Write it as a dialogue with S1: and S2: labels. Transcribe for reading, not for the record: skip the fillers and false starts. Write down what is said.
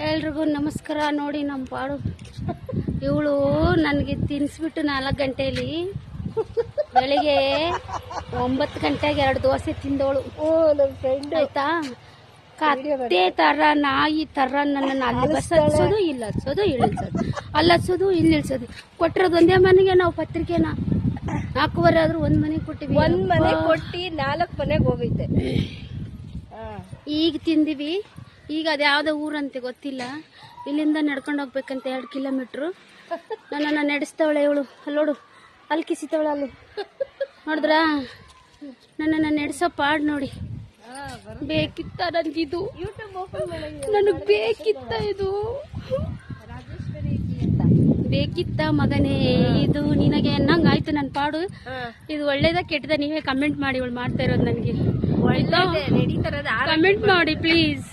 S1: ಎಲ್ರಿಗೂ ನಮಸ್ಕಾರ. ನೋಡಿ ನಮ್ಮ ಪಾಡು ಇವಳು ನನಗೆ ತಿನ್ನಿಸ್ಬಿಟ್ಟು 4 ಗಂಟೆಯಲ್ಲಿ ಬೆಳಿಗ್ಗೆ 9 ಗಂಟೆಗೆ 2 ದೋಸೆ ತಿಂದವಳು. ಆಯ್ತಾ, ಕತ್ತೆ ತರ ನಾಯಿ ತರ ನನ್ನನ್ನು ಅಲ್ಲಿ ಬಸ್ ಹತ್ಸೋದು, ಇಲ್ಲಿ ಹತ್ಸೋದು, ಇಳಿಸೋದು, ಅಲ್ಲಿ ಹತ್ಸೋದು, ಇಲ್ಲಿ ಇಳಿಸೋದು. ಕೊಟ್ಟಿರೋದು ಒಂದೇ ಮನೆಗೆ ನಾವು ಪತ್ರಿಕೆನ 4 ಆದ್ರೂ 1 ಮನೆಗೆ ಕೊಟ್ಟಿವಿ.
S2: 1 ಮನೆ ಕೊಟ್ಟು 4 ಮನೆಗೆ ಹೋಗೈತೆ.
S1: ಈಗ ತಿಂದಿವಿ. ಈಗ ಅದು ಯಾವುದೋ ಊರಂತೆ ಗೊತ್ತಿಲ್ಲ. ಇಲ್ಲಿಂದ ನಡ್ಕೊಂಡು ಹೋಗ್ಬೇಕಂತ 2 ಕಿಲೋಮೀಟ್ರು. ನನ್ನನ್ನು ನಡೆಸ್ತವಳೆ ಇವಳು. ಅಲ್ಲೋಡು, ಅಲ್ಲಿ ಕಿಸಿತವಳೆ ಅಲ್ಲಿ ನೋಡಿದ್ರಾ? ನನ್ನನ್ನು ನಡೆಸೋ ಪಾಡ್ ನೋಡಿ. ಬೇಕಿತ್ತ ನನಗಿದು, ನನಗೆ ಬೇಕಿತ್ತ ಇದು, ಬೇಕಿತ್ತ ಮಗನೇ ಇದು ನಿನಗೆ ಅನ್ನಂಗೆ ಆಯ್ತು ನನ್ನ ಪಾಡು. ಇದು ಒಳ್ಳೇದ ಕೆಟ್ಟದ ನೀವೇ ಕಮೆಂಟ್ ಮಾಡಿ. ಇವಳು ಮಾಡ್ತಾ ಇರೋದು ನನಗೆ ಕಮೆಂಟ್ ಮಾಡಿ ಪ್ಲೀಸ್.